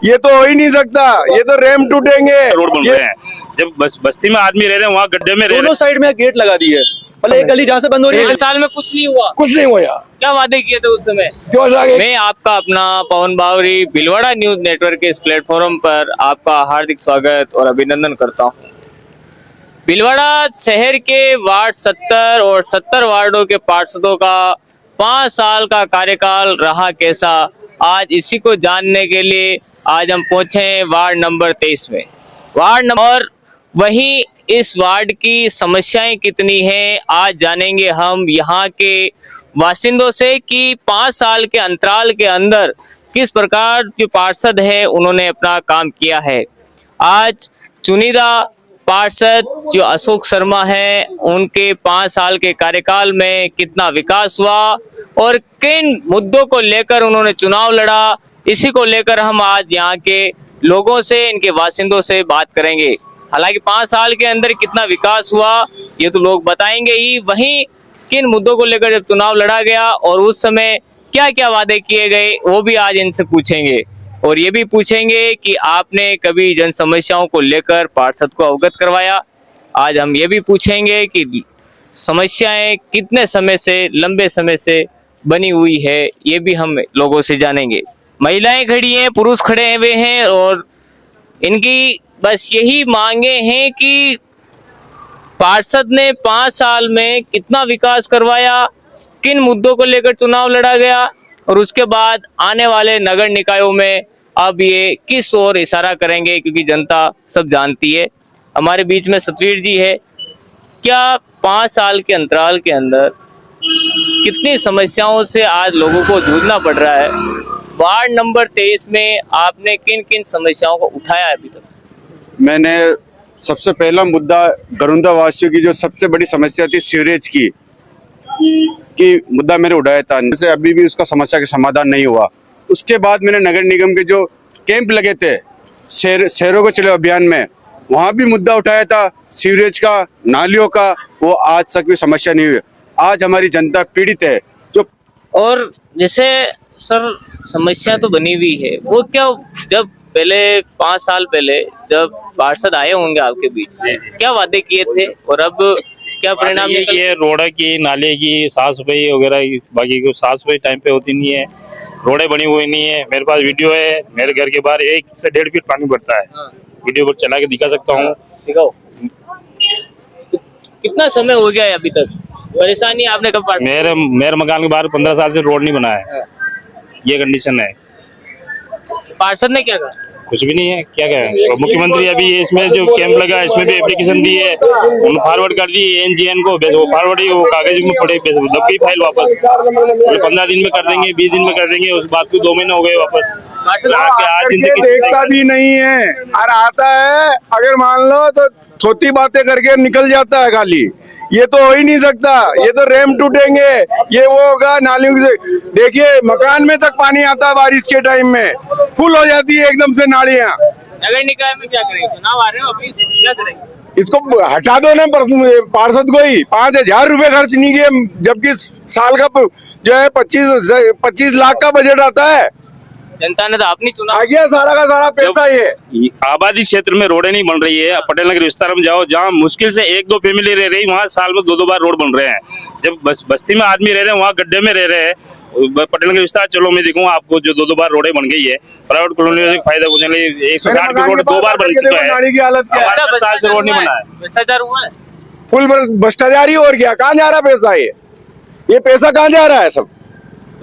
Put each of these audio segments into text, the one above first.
ये तो हो ही नहीं सकता, ये तो रैम टूटेंगे। रोड बन रहे हैं, जब बस्ती में आदमी रह रहे हैं वहाँ गड्ढे में रह रहे दोनों साइड में गेट लगा दिए, मतलब एक गली जहाँ से बंद हो रही है। 5 साल में कुछ नहीं हुआ। कुछ नहीं हुआ। क्या वादे किए थे उस समय? क्यों जागे? मैं आपका अपना पवन बावरी भीलवाड़ा न्यूज नेटवर्क के इस प्लेटफॉर्म पर आपका हार्दिक स्वागत और अभिनंदन करता हूं। भीलवाड़ा शहर के वार्ड 70 और 70 वार्डों के पार्षदों का 5 साल का कार्यकाल रहा कैसा, आज इसी को जानने के लिए आज हम पहुंचे हैं वार्ड नंबर 23 में। और वहीं इस वार्ड की समस्याएं कितनी हैं आज जानेंगे हम यहाँ के बाशिंदों से कि 5 साल के अंतराल के अंदर किस प्रकार जो पार्षद है उन्होंने अपना काम किया है। आज चुनिंदा पार्षद जो अशोक शर्मा है उनके 5 साल के कार्यकाल में कितना विकास हुआ और किन मुद्दों को लेकर उन्होंने चुनाव लड़ा, इसी को लेकर हम आज यहाँ के लोगों से, इनके बाशिंदों से बात करेंगे। हालांकि 5 साल के अंदर कितना विकास हुआ ये तो लोग बताएंगे ही, वहीं किन मुद्दों को लेकर जब चुनाव लड़ा गया और उस समय क्या क्या वादे किए गए वो भी आज इनसे पूछेंगे। और ये भी पूछेंगे कि आपने कभी जन समस्याओं को लेकर पार्षद को अवगत करवाया। आज हम ये भी पूछेंगे कि समस्याएं कितने समय से, लंबे समय से बनी हुई है, ये भी हम लोगों से जानेंगे। महिलाएं खड़ी हैं, पुरुष खड़े हुए हैं और इनकी बस यही मांगे हैं कि पार्षद ने 5 साल में कितना विकास करवाया, किन मुद्दों को लेकर चुनाव लड़ा गया और उसके बाद आने वाले नगर निकायों में अब ये किस ओर इशारा करेंगे, क्योंकि जनता सब जानती है। हमारे बीच में सतवीर जी है। क्या 5 साल के अंतराल के अंदर कितनी समस्याओं से आज लोगों को जूझना पड़ रहा है? वार्ड नंबर 23 में आपने किन किन समस्याओं को उठाया है अभी तक? मैंने सबसे पहला मुद्दा गरुंदा वासियों की जो सबसे बड़ी समस्या थी सीवरेज की मुद्दा मैंने उठाया था। जैसे अभी भी उसका समस्या का समाधान नहीं हुआ। उसके बाद मैंने नगर निगम के जो कैंप लगे थे शहरों को चले अभियान में, वहाँ भी मुद्दा उठाया था सीवरेज का, नालियों का। वो आज तक भी समस्या नहीं हुई। आज हमारी जनता पीड़ित है। जो और जैसे सर समस्या तो बनी हुई है, वो क्या जब पहले 5 साल पहले जब पार्षद आए होंगे आपके बीच में, क्या वादे किए थे और अब क्या परिणाम निकले? ये रोड की, नाले की साफ सफाई वगैरह, बाकी को साफ सफाई टाइम पे होती नहीं है, रोडें बनी हुई नहीं है। मेरे पास वीडियो है, मेरे घर के बाहर 1 से 1.5 फीट पानी बढ़ता है। वीडियो पर चला के दिखा सकता हूँ। दिखाओ। कितना समय हो गया है अभी तक? परेशानी आपने कब? मेरे मकान के बाहर 15 साल से रोड नहीं बना है। ये कंडीशन है। पार्षद ने क्या कहा? कुछ भी नहीं है, क्या कहें। और मुख्यमंत्री अभी इसमें जो कैंप लगा इसमें भी एप्लीकेशन दी है, उन्होंने फॉरवर्ड कर दी एनजीएन को। वो फॉरवर्ड ही वो कागज में पड़े, दब गई फाइल वापस। 15 दिन में कर देंगे, 20 दिन में कर देंगे, उस बात को 2 महीने हो गए वापस। आज दिन देखता भी नहीं है और आता है, अगर मान लो तो छोटी बातें करके निकल जाता है खाली। ये तो हो ही नहीं सकता, ये तो रैम टूटेंगे, ये वो होगा, नालियों से देखिए मकान में तक पानी आता है बारिश के टाइम में, फुल हो जाती है एकदम से नालियां। नगर निकाय में क्या करेंगे? चुनाव आ रहे हो अभी, क्या करेंगे? इसको हटा दो ना पार्षद को ही। 5,000 रुपए खर्च नहीं किए, जबकि साल का जो है 25 लाख का बजट आता है। जनता ने तो अपनी चुनाव आ गया सारा का सारा पैसा। ये आबादी क्षेत्र में रोडें नहीं बन रही है। पटेल नगर विस्तार में जाओ, जहाँ मुश्किल से 1-2 फैमिली रह रही, वहाँ साल में 2-2 बार रोड बन रहे हैं। जब बस्ती में आदमी रह रहे हैं वहाँ गड्ढे में रह रहे हैं। पटेल नगर विस्तार चलो, मैं देखूंगा आपको जो 2-2 बार रोडें बन गई है। प्राइवेट कॉलोनी से फायदा कुछ नहीं। 160 की रोड 2 बार बन चुका है। नाली की हालत क्या है? 5 साल से रोड नहीं बना है। भ्रष्टाचार हुआ है, फुल भ्रष्टाचार ही। और क्या, कहाँ जा रहा पैसा? ये पैसा कहाँ जा रहा है सब?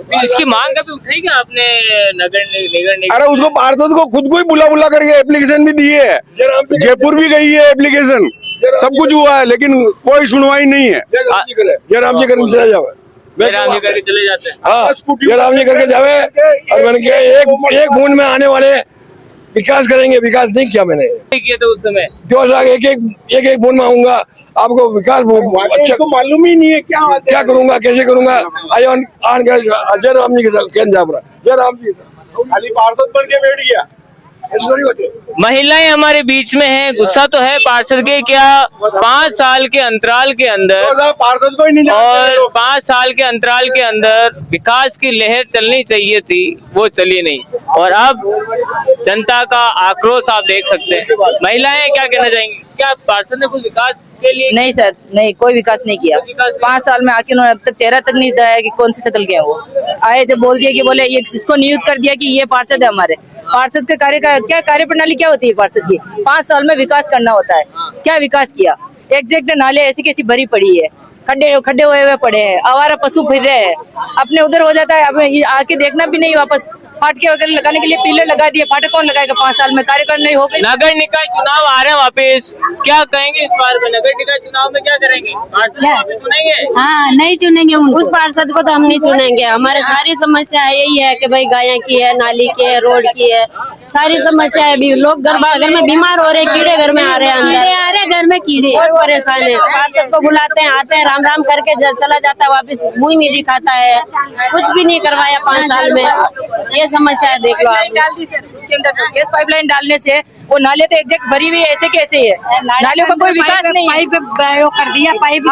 तो इसकी मांग कभी उठाई क्या आपने नगर निगम? अरे उसको पार्षद को खुद को ही बुला करके एप्लीकेशन भी दी है, जयपुर भी गई है एप्लीकेशन, सब कुछ हुआ है, लेकिन कोई सुनवाई नहीं है। जयराम जी करके चले जाओ, जयराम जी करके चले जाते हैं। हाँ, जयराम जी करके जावे और मैंने कहा एक बूंद में आने वाले विकास करेंगे। विकास नहीं किया मैंने, किए थे उस समय। क्यों एक बूंद में आऊंगा, आपको विकास अच्छा मालूम ही नहीं है। क्या करूंगा, कैसे करूंगा? जयराम जी के जयराम जी खाली पार्षद बन के बैठ गया। महिलाएं हमारे बीच में हैं, गुस्सा तो है पार्षद के। क्या 5 साल के अंतराल के अंदर पार्षद को ही नहीं और 5 साल के अंतराल के अंदर विकास की लहर चलनी चाहिए थी, वो चली नहीं। और अब जनता का आक्रोश आप देख सकते हैं। महिलाएं क्या कहना चाहेंगी, क्या पार्षद ने कुछ विकास के लिए? नहीं सर, नहीं, कोई विकास नहीं किया। 5 साल में आके उन्होंने अब तक चेहरा तक नहीं दिखाया कि कौन सी शक्ल के हैं वो। आए थे, बोल दिया कि बोले ये इसको नियुक्त कर दिया कि ये पार्षद है हमारे। पार्षद के कार्य का क्या कार्यप्रणाली क्या होती है पार्षद की? 5 साल में विकास करना होता है। क्या विकास किया? एग्जैक्ट नाले ऐसी कैसी भरी पड़ी है, खड्डे हुए पड़े हैं, आवारा पशु फिर रहे हैं, अपने उधर हो जाता है। अब आके देखना भी नहीं, वापस फाटके वगैरह लगाने के लिए पिलर लगा दिए, फाटक कौन लगाएगा? 5 साल में कार्यक्रम नहीं हो गए। नगर निकाय चुनाव आ रहे हैं वापिस, क्या कहेंगे इस बार में? नगर निकाय चुनाव में क्या करेंगे? पार्षद वापिस चुनेंगे? हाँ, नहीं चुनेंगे उस पार्षद को तो हम नहीं चुनेंगे। हमारे सारी समस्या यही है कि भाई गाय की है, नाली की है, रोड की है, सारी समस्या है। अभी लोग घर में बीमार हो रहे, कीड़े घर में आ रहे हैं, अंदर आ रहे घर में कीड़े, बहुत परेशान है। पार्षद को बुलाते हैं, आते हैं, राम राम करके चला जाता है, वापस मुंह में दिखाता है, कुछ भी नहीं करवाया 5 साल में। ये समस्या है, देख लो आप। डाल दी सर, उसके अंदर गैस पाइपलाइन डालने से वो नाले तो एग्जैक्ट भरी हुई ऐसे कैसे है? नालियों का कोई विकास नहीं है। पाइप कर दिया, पाइप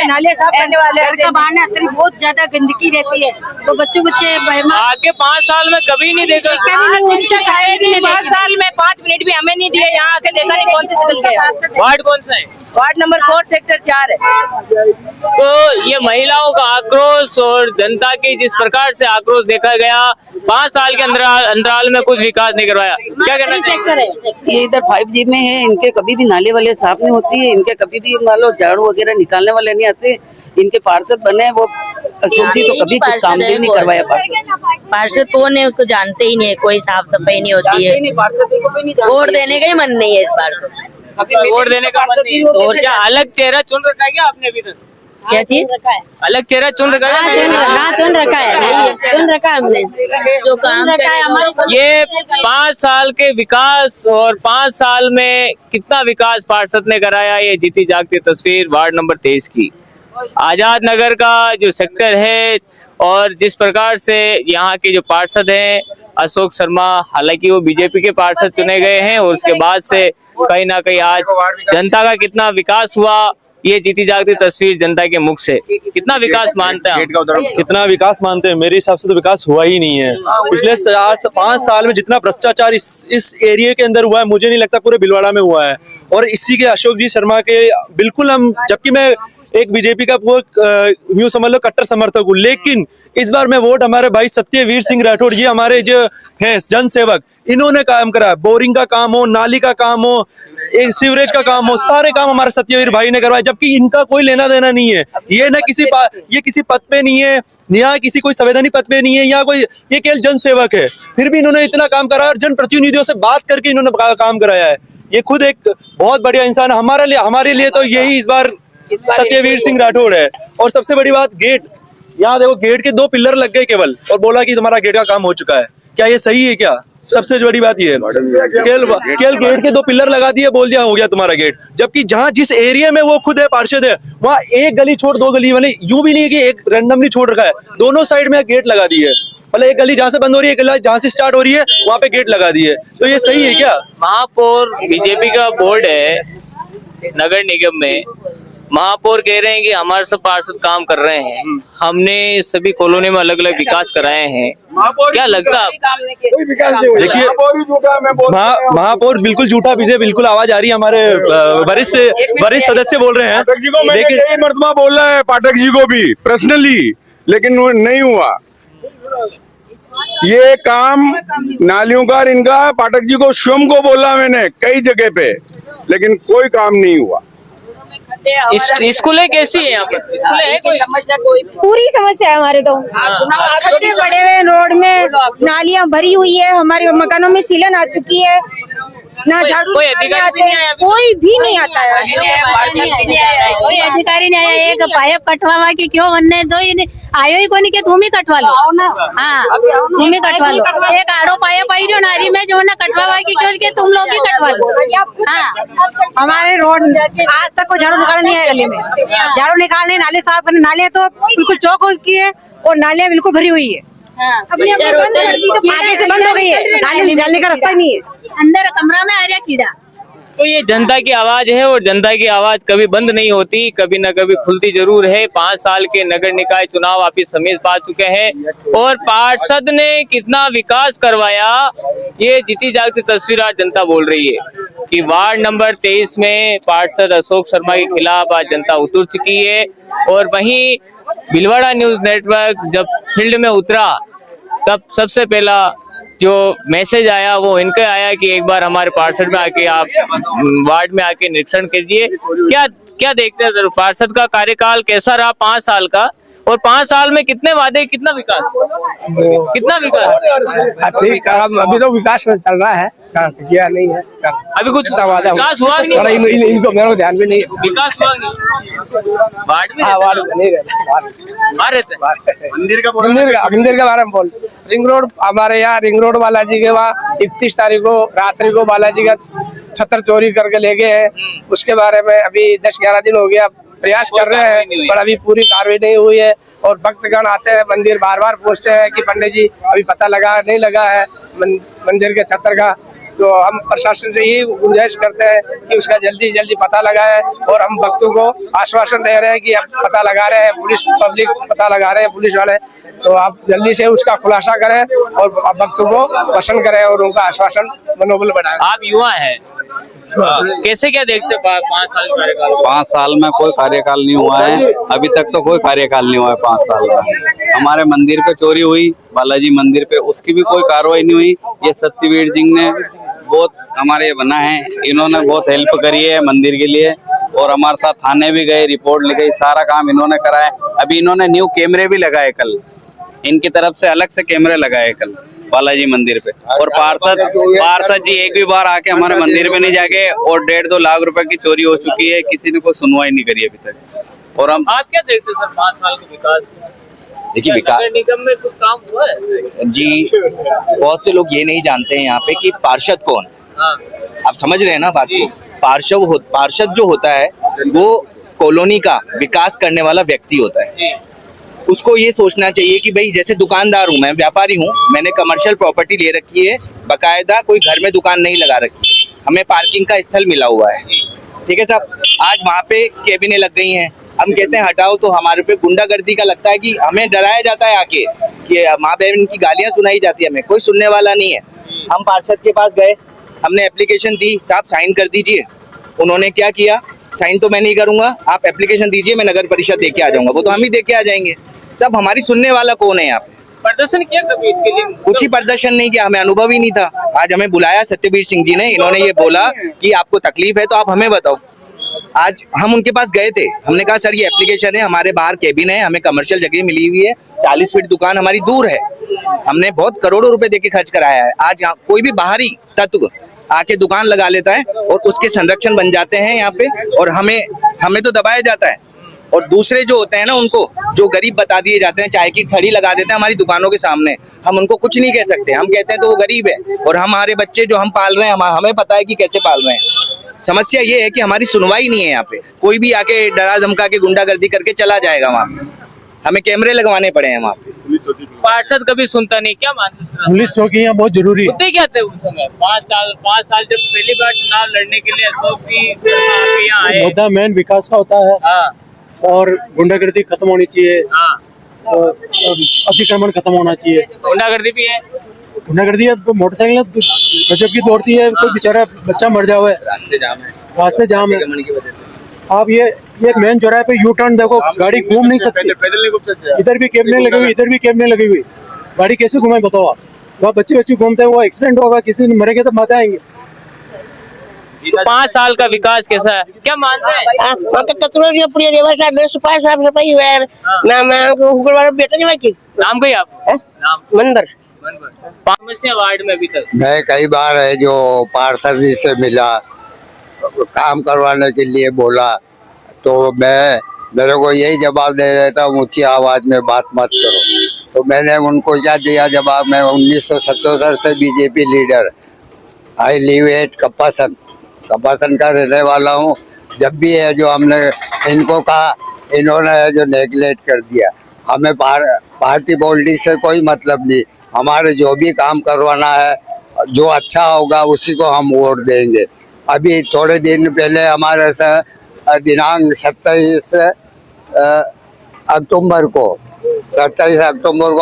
नाले साफ करने वाले घर का बाहर अंदर बहुत ज्यादा गंदगी रहती है, तो बच्चे आगे 5 साल में कभी नहीं देखा। उसके साइड में 5 साल में 5 मिनट भी हमें नहीं दिए। यहाँ आके देखा नहीं कौन सी शक्ल से है। वार्ड कौन सा है? वार्ड नंबर 4 सेक्टर 4 है। तो ये महिलाओं का आक्रोश और जनता की जिस प्रकार से आक्रोश देखा गया, 5 साल के अंतराल में कुछ विकास नहीं करवाया, क्या कहना चाहिए? ये इधर 5G में है, इनके कभी भी नाले वाले साफ नहीं होती है, इनके कभी भी मान लो झाड़ू वगैरह निकालने वाले नहीं आते। इनके पार्षद बने वो अशोक जी, तो कभी कुछ काम भी नहीं करवाया। पार्षद कौन है उसको जानते ही नहीं है, कोई साफ सफाई नहीं होती है। वोट देने का ही मन नहीं है इस बार तो। वोट देने का मन नहीं है। और क्या अलग चेहरा चुन रखा है क्या आपने अभी तक? क्या चीज? अलग चेहरा चुन रखा है? चुन रखा है, चुन रखा है हमने, जो काम रखा है हमारे। ये 5 साल के विकास और 5 साल में कितना विकास पार्षद ने कराया, ये जीती जागती तस्वीर वार्ड नंबर 23 की। आजाद नगर का जो सेक्टर है और जिस प्रकार से यहाँ के जो पार्षद हैं अशोक शर्मा, हालांकि वो बीजेपी के पार्षद चुने गए हैं और उसके बाद से कहीं ना कहीं आज जनता का कितना विकास हुआ, ये जीती जागती तस्वीर जनता के मुख से। कितना विकास मानते हैं? कितना विकास मानते हैं? मेरे हिसाब से तो विकास हुआ ही नहीं है। पिछले 5 साल में जितना भ्रष्टाचार इस एरिया के अंदर हुआ है, मुझे नहीं लगता पूरे भीलवाड़ा में हुआ है। और इसी के अशोक जी शर्मा के बिल्कुल हम, जबकि मैं एक बीजेपी का यूं समझ लो कट्टर समर्थक हूँ, लेकिन इस बार मैं वोट हमारे भाई सत्यवीर सिंह राठौड़ जी, हमारे जो हैं जन सेवक, इन्होंने काम करा। बोरिंग का काम हो, नाली का काम हो, एक सीवरेज का काम हो, सारे काम हमारे सत्यवीर भाई ने करवाए, जबकि इनका कोई लेना देना नहीं है। ये किसी पद पे नहीं है, यहाँ किसी कोई संवैधानिक पद पे नहीं है, यहाँ कोई, ये केवल जन सेवक है। फिर भी इन्होंने इतना काम करा और जन प्रतिनिधियों से बात करके इन्होंने काम कराया है। ये खुद एक बहुत बढ़िया इंसान है। हमारे लिए तो यही इस बार सत्यवीर सिंह राठौड़ है। और सबसे बड़ी बात, गेट, यहाँ देखो गेट के 2 पिलर लग गए केवल, और बोला कि तुम्हारा गेट का काम हो चुका है। क्या ये सही है? क्या सबसे बड़ी बात ये है, केवल गेट के 2 पिलर लगा दिए, बोल दिया हो गया तुम्हारा गेट। जबकि जहाँ जिस एरिया में वो खुद है पार्षद है, वहाँ एक गली छोड़ 2 गली, वाले यूं भी नहीं है कि एक रैंडमली छोड़ रखा है, दोनों साइड में गेट लगा दी है। मतलब एक गली जहाँ से बंद हो रही है, एक गली जहाँ से स्टार्ट हो रही है, वहाँ पे गेट लगा दी है। तो ये सही है क्या? महापौर बीजेपी का बोर्ड है नगर निगम में, महापौर कह रहे हैं कि हमारे सब पार्षद काम कर रहे हैं, हमने सभी कॉलोनी में अलग अलग विकास कराए हैं। क्या लगता है? देखिए, महापौर बिल्कुल झूठा, पीछे बिल्कुल आवाज आ रही है, हमारे वरिष्ठ सदस्य बोल रहे हैं। लेकिन कई मर्तबा बोल रहा है पाठक जी को भी पर्सनली, लेकिन वो नहीं हुआ। ये काम नालियों का इनका पाठक जी को स्वयं को बोला मैंने कई जगह पे, लेकिन कोई काम नहीं हुआ। स्कूलें कैसी है यहाँ पर? स्कूलें है कोई? पूरी समस्या है हमारे तो। खड्डे पड़े हुए रोड में, नालियां भरी हुई है, हमारे मकानों में सीलन आ चुकी है, ना झाड़ू कोई अधिकारी नहीं आया? कोई भी नहीं आता है। कोई अधिकारी नहीं आया। एक पाइप कटवा के क्यों बनने दो, आयो ही कोनी के तुम ही कटवा लो। हाँ, तुम ही कटवा लो। एक आड़ो पाइप आई जो नारी में जो ना कटवा की क्यों के तुम लोग ही कटवा लो। हाँ, हमारे रोड आज तक कोई झाड़ू निकालने नहीं आया गली में। झाड़ू निकालने, नाले साफ करने, नाले तो बिल्कुल चौक हो चुकी है और नालियां बिल्कुल भरी हुई है। आगे से बंद हो गई है, नाले निकालने का रास्ता ही नहीं है। अंदर कमरा में आ रहा कीड़ा। तो ये जनता की आवाज है और जनता की आवाज कभी बंद नहीं होती, कभी ना कभी खुलती जरूर है। 5 साल के नगर निकाय चुनाव आप इस समीप पा चुके हैं और पार्षद ने कितना विकास करवाया, ये जीती जागती तस्वीर आज जनता बोल रही है कि वार्ड नंबर 23 में पार्षद अशोक शर्मा के खिलाफ आज जनता उतर चुकी है। और वहीं भीलवाड़ा न्यूज नेटवर्क जब फील्ड में उतरा तब सबसे पहला जो मैसेज आया वो इनके आया कि एक बार हमारे पार्षद में आके आप वार्ड में आके निरीक्षण कीजिए। क्या देखते हैं सर, पार्षद का कार्यकाल कैसा रहा 5 साल का, और 5 साल में कितने वादे, कितना विकास? ठीक, अभी तो विकास में चल रहा है, किया नहीं है अभी कुछ विकास हुआ नहीं, इनको मेरे को ध्यान भी नहीं, विकास हुआ नहीं वार्ड में, वार्ड में नहीं रहते। मंदिर के बारे में बोल, रिंग रोड हमारे यहाँ रिंग रोड बालाजी के वहाँ 31 तारीख को रात्रि को बालाजी का छतर चोरी करके ले गए हैं। उसके बारे में अभी 10-11 दिन हो गया प्रयास कर रहे हैं, पर अभी पूरी कार्रवाई नहीं हुई है। और भक्तगण आते हैं मंदिर, बार बार पूछते हैं कि पंडित जी अभी पता लगा नहीं लगा है मंदिर के छतर का। तो हम प्रशासन से यही गुजारिश करते हैं कि उसका जल्दी जल्दी पता लगाए, और हम भक्तों को आश्वासन दे रहे हैं कि अब पता लगा रहे हैं, पुलिस पब्लिक पता लगा रहे हैं, पुलिस वाले, तो आप जल्दी से उसका खुलासा करें और भक्तों को पसंद करें और उनका आश्वासन मनोबल बढ़ाएं। आप युवा हैं, कैसे क्या देखते 5 साल कार्यकाल? 5 साल में कोई कार्यकाल नहीं हुआ है, अभी तक तो कोई कार्यकाल नहीं हुआ है 5 साल का। हमारे मंदिर पे चोरी हुई, बालाजी मंदिर पे, उसकी भी कोई कार्रवाई नहीं हुई। ये सत्यवीर सिंह ने बहुत हमारे बना है, इन्होंने बहुत हेल्प करी है मंदिर के लिए, और हमारे साथ थाने भी गए, रिपोर्ट लिखाई, सारा काम इन्होंने करा है। अभी इन्होंने न्यू कैमरे भी लगाए, कल इनकी तरफ से अलग से कैमरे लगाए कल बालाजी मंदिर पे। और पार्षद जी एक भी बार आके हमारे मंदिर पे नहीं जाके, और 1.5-2 लाख रुपए की चोरी हो चुकी है, किसी ने कोई सुनवाई नहीं करी अभी तक। और हम आप क्या देखते सर 5 साल के विकास? देखिए, विकास नगर निगम में कुछ काम हुआ है जी, बहुत से लोग ये नहीं जानते हैं यहाँ पे कि पार्षद कौन है। आप समझ रहे हैं ना बात को? पार्षद जो होता है वो कॉलोनी का विकास करने वाला व्यक्ति होता है। उसको ये सोचना चाहिए कि भाई, जैसे दुकानदार हूँ मैं, व्यापारी हूँ, मैंने कमर्शियल प्रॉपर्टी ले रखी है, बकायदा कोई घर में दुकान नहीं लगा रखी, हमें पार्किंग का स्थल मिला हुआ है, ठीक है साहब। आज वहाँ पे केबिनें लग गई हैं, हम कहते हैं हटाओ, तो हमारे पे गुंडागर्दी का लगता है कि हमें डराया जाता है आके, कि माँ बहन की गालियाँ सुनाई जाती है, हमें कोई सुनने वाला नहीं है। हम पार्षद के पास गए, हमने एप्लीकेशन दी, साहब साइन कर दीजिए। उन्होंने क्या किया, साइन तो मैं नहीं करूंगा, आप एप्लीकेशन दीजिए, मैं नगर परिषद दे के आ जाऊंगा। वो तो हम ही दे के आ जाएंगे। तब हमारी सुनने वाला कौन है यहाँ पे? प्रदर्शन किया कभी इसके लिए? कुछ ही प्रदर्शन नहीं किया, हमें अनुभव ही नहीं था। आज हमें बुलाया सत्यवीर सिंह जी ने, इन्होंने ये बोला कि आपको तकलीफ है तो आप हमें बताओ। आज हम उनके पास गए थे, हमने कहा सर ये एप्लीकेशन है, हमारे बाहर केबिन है, हमें कमर्शियल जगह मिली हुई है, 40 फीट दुकान हमारी दूर है, हमने बहुत करोड़ों रुपए देके खर्च कराया है। आज यहाँ कोई भी बाहरी तत्व आके दुकान लगा लेता है और उसके संरक्षण बन जाते हैं यहाँ पे, और हमें तो दबाया जाता है। और दूसरे जो होते हैं ना, उनको जो गरीब बता दिए जाते हैं, चाय की थड़ी लगा देते हैं हमारी दुकानों के सामने, हम उनको कुछ नहीं कह सकते, हम कहते हैं तो वो गरीब है। और हमारे बच्चे जो हम पाल रहे हैं, हमें पता है कि कैसे पाल रहे हैं। समस्या ये है कि हमारी सुनवाई नहीं है यहाँ पे, कोई भी आके डरा धमका के गुंडागर्दी करके चला जाएगा वहाँ पे, हमें कैमरे लगवाने पड़े हैं वहाँ पे। पार्षद कभी सुनता नहीं, क्या मानते हैं? पुलिस चौकी यहाँ बहुत जरूरी है। मुद्दे क्या थे उस समय? 5 साल जब पहली बार चुनाव लड़ने के लिए अशोक जी यहाँ आए, मुद्दा मेन विकास का होता है, हाँ, और गुंडागर्दी खत्म होनी चाहिए, हाँ, और अतिक्रमण खत्म होना चाहिए। गुंडागर्दी भी है, गुंडागर्दी है, तो मोटरसाइकिल गजब की दौड़ती है, कोई बेचारा बच्चा मर जावे, रास्ते जाम है। आप ये मेन चौराहे पे यू टर्न देखो, गाड़ी घूम नहीं सकती, इधर भी कैमरे लगे हुए, इधर भी कैमरे लगे हुए, गाड़ी कैसे घुमाए बताओ आप? वहाँ बच्चे घूमते हैं, वो एक्सीडेंट होगा, किसी दिन मरेंगे तो माता आएंगे। तो 5 साल का विकास कैसा है, क्या मानते हैं? नाम कही आप? मंदिर से वार्ड में अभी तक मैं कई बार है जो पार्षद जी से मिला, काम करवाने के लिए बोला, तो मेरे को यही जवाब दे रहा था, ऊंची आवाज में बात मत करो। तो मैंने उनको क्या दिया जवाब, मैं 1977 से BJP leader, I live at Kappasan का रहने वाला हूँ। जब भी है जो हमने इनको कहा, इन्होंने है जो नेगलेक्ट कर दिया। हमें पार्टी पॉलिटिक्स से कोई मतलब नहीं, हमारे जो भी काम करवाना है, जो अच्छा होगा उसी को हम वोट देंगे। अभी थोड़े दिन पहले हमारे से दिनांक 27 अक्टूबर को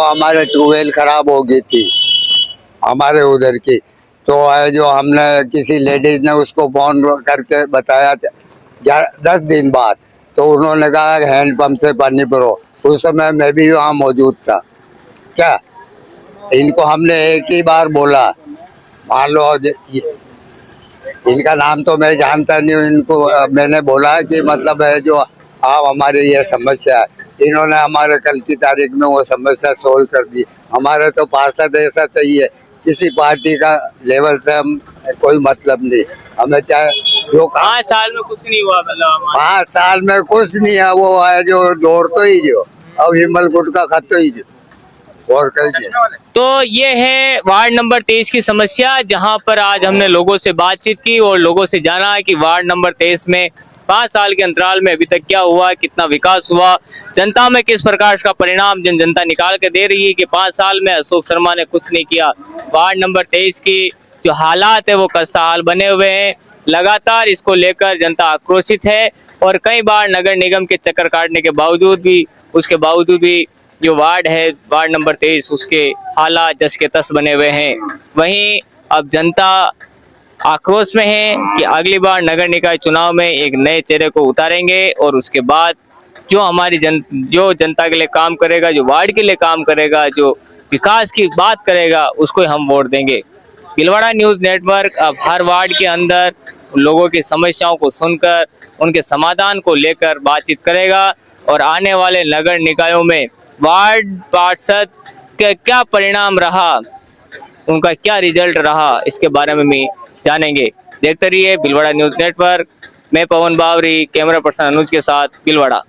हमारे ट्यूबवेल खराब हो गई थी हमारे उधर की। तो है जो हमने किसी लेडीज ने उसको फोन करके बताया 10 दिन बाद, तो उन्होंने कहा हैंडपंप से पानी भरो। उस समय मैं भी वहाँ मौजूद था। क्या इनको हमने एक ही बार बोला, मान लो इनका नाम तो मैं जानता नहीं हूँ, इनको मैंने बोला कि मतलब है जो आप हमारी ये समस्या है, इन्होंने हमारे कल की तारीख में वो समस्या सोल्व कर दी। हमारे तो पार्षद ऐसा चाहिए, किसी पार्टी का लेवल से हम कोई मतलब नहीं, हमें चाहे जो 5 साल में कुछ नहीं हुआ, मतलब 5 साल में कुछ नहीं है। वो है जो दौड़ तो ही जो अब हिमल गुट का खत तो ही जो और कहीं। तो ये है वार्ड नंबर 23 की समस्या, जहां पर आज हमने लोगों से बातचीत की और लोगों से जाना कि वार्ड नंबर 23 में 5 साल के अंतराल में अभी तक क्या हुआ, कितना विकास हुआ, जनता में किस प्रकार का परिणाम जनता निकाल के दे रही है कि 5 साल में अशोक शर्मा ने कुछ नहीं किया। वार्ड नंबर 23 की जो हालात है वो खस्ताहाल बने हुए हैं। लगातार इसको लेकर जनता आक्रोशित है और कई बार नगर निगम के चक्कर काटने के बावजूद भी जो वार्ड है, वार्ड नंबर 23, उसके हालात जस के तस बने हुए हैं। वहीं अब जनता आक्रोश में है कि अगली बार नगर निकाय चुनाव में एक नए चेहरे को उतारेंगे और उसके बाद जो हमारी जो जनता के लिए काम करेगा, जो वार्ड के लिए काम करेगा, जो विकास की बात करेगा, उसको हम वोट देंगे। भीलवाड़ा न्यूज़ नेटवर्क अब हर वार्ड के अंदर लोगों की समस्याओं को सुनकर उनके समाधान को लेकर बातचीत करेगा और आने वाले नगर निकायों में वार्ड पार्षद का क्या परिणाम रहा, उनका क्या रिजल्ट रहा, इसके बारे में भी जानेंगे। देखते रहिए भीलवाड़ा न्यूज़ नेटवर्क। मैं पवन बावरी, कैमरा पर्सन अनुज के साथ, भीलवाड़ा।